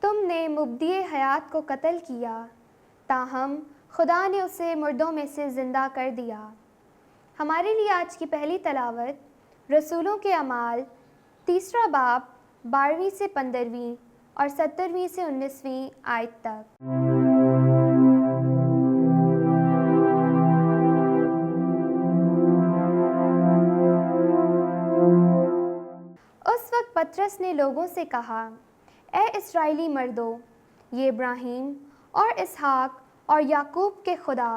تم نے مبدی حیات کو قتل کیا، تاہم خدا نے اسے مردوں میں سے زندہ کر دیا۔ ہمارے لیے آج کی پہلی تلاوت رسولوں کے اعمال 3 باب 12 سے 15 اور 17 سے 19 آیت تک۔ اس وقت پطرس نے لوگوں سے کہا، اے اسرائیلی مردو، یہ ابراہیم اور اسحاق اور یعقوب کے خدا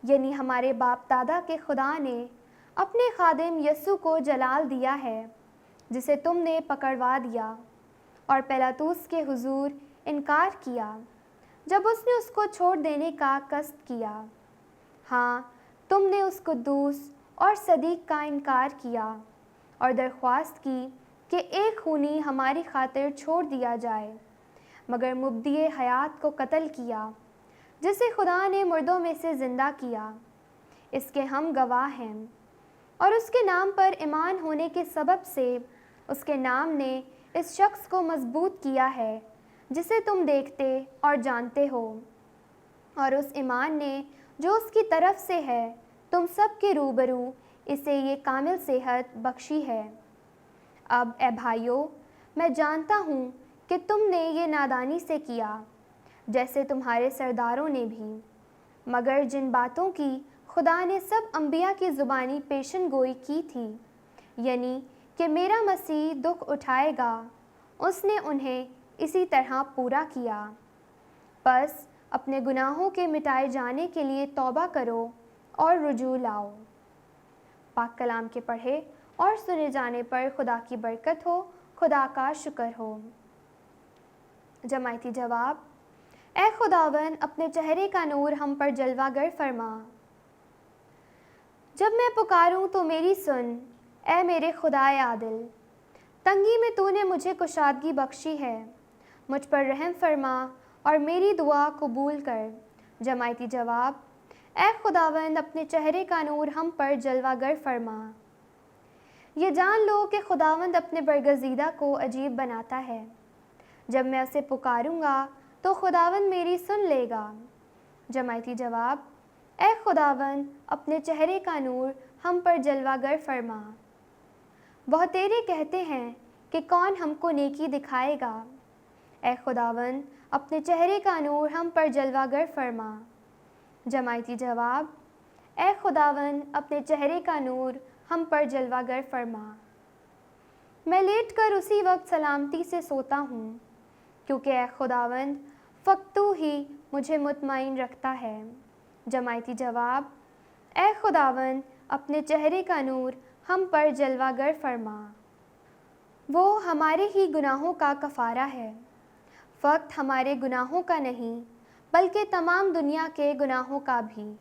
یعنی ہمارے باپ دادا کے خدا نے اپنے خادم یسوع کو جلال دیا ہے، جسے تم نے پکڑوا دیا اور پیلاطوس کے حضور انکار کیا جب اس نے اس کو چھوڑ دینے کا قصد کیا۔ ہاں، تم نے اس قدوس اور صدیق کا انکار کیا اور درخواست کی کہ ایک خونی ہماری خاطر چھوڑ دیا جائے، مگر مبدی حیات کو قتل کیا، جسے خدا نے مردوں میں سے زندہ کیا۔ اس کے ہم گواہ ہیں، اور اس کے نام پر ایمان ہونے کے سبب سے اس کے نام نے اس شخص کو مضبوط کیا ہے جسے تم دیکھتے اور جانتے ہو، اور اس ایمان نے جو اس کی طرف سے ہے تم سب کے روبرو اسے یہ کامل صحت بخشی ہے۔ اب اے بھائیو، میں جانتا ہوں کہ تم نے یہ نادانی سے کیا، جیسے تمہارے سرداروں نے بھی، مگر جن باتوں کی خدا نے سب انبیاء کی زبانی پیشن گوئی کی تھی، یعنی کہ میرا مسیح دکھ اٹھائے گا، اس نے انہیں اسی طرح پورا کیا۔ پس اپنے گناہوں کے مٹائے جانے کے لیے توبہ کرو اور رجوع لاؤ۔ پاک کلام کے پڑھے اور سنے جانے پر خدا کی برکت ہو، خدا کا شکر ہو۔ جماعتی جواب: اے خداوند، اپنے چہرے کا نور ہم پر جلوہ گر فرما۔ جب میں پکاروں تو میری سن، اے میرے خدائے عادل۔ تنگی میں تو نے مجھے کشادگی بخشی ہے، مجھ پر رحم فرما اور میری دعا قبول کر۔ جماعتی جواب: اے خداوند، اپنے چہرے کا نور ہم پر جلوہ گر فرما۔ یہ جان لو کہ خداوند اپنے برگزیدہ کو عجیب بناتا ہے۔ جب میں اسے پکاروں گا تو خداوند میری سن لے گا۔ جماعتی جواب: اے خداوند، اپنے چہرے کا نور ہم پر جلوہ گر فرما۔ بہتیرے کہتے ہیں کہ کون ہم کو نیکی دکھائے گا۔ اے خداوند، اپنے چہرے کا نور ہم پر جلوہ گر فرما۔ جماعتی جواب: اے خداوند، اپنے چہرے کا نور ہم پر جلوہ گر فرما۔ میں لیٹ کر اسی وقت سلامتی سے سوتا ہوں، کیونکہ اے خداوند، فقط تو ہی مجھے مطمئن رکھتا ہے۔ جماعتی جواب: اے خداوند، اپنے چہرے کا نور ہم پر جلوہ گر فرما۔ وہ ہمارے ہی گناہوں کا کفارہ ہے، فقط ہمارے گناہوں کا نہیں بلکہ تمام دنیا کے گناہوں کا بھی۔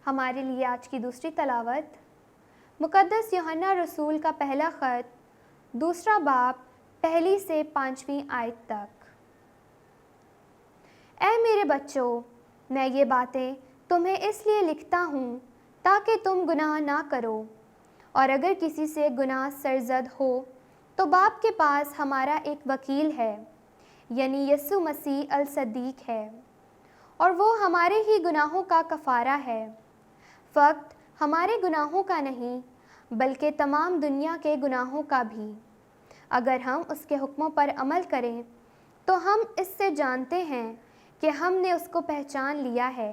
ہمارے لیے آج کی دوسری تلاوت مقدس یوحنا رسول کا پہلا خط 2 باب 1 سے 5 آیت تک۔ اے میرے بچوں، میں یہ باتیں تمہیں اس لیے لکھتا ہوں تاکہ تم گناہ نہ کرو، اور اگر کسی سے گناہ سرزد ہو تو باپ کے پاس ہمارا ایک وکیل ہے، یعنی یسوع مسیح الصدیق ہے، اور وہ ہمارے ہی گناہوں کا کفارہ ہے، فقط ہمارے گناہوں کا نہیں بلکہ تمام دنیا کے گناہوں کا بھی۔ اگر ہم اس کے حکموں پر عمل کریں تو ہم اس سے جانتے ہیں کہ ہم نے اس کو پہچان لیا ہے۔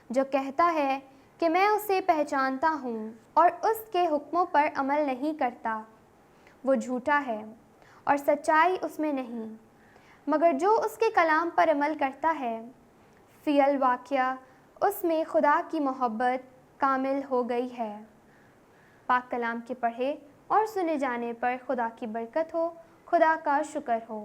جو کہتا ہے کہ میں اسے پہچانتا ہوں اور اس کے حکموں پر عمل نہیں کرتا، وہ جھوٹا ہے اور سچائی اس میں نہیں، مگر جو اس کے کلام پر عمل کرتا ہے، فی الواقعہ اس میں خدا کی محبت کامل ہو گئی ہے۔ پاک کلام کے پڑھے اور سنے جانے پر خدا کی برکت ہو، خدا کا شکر ہو۔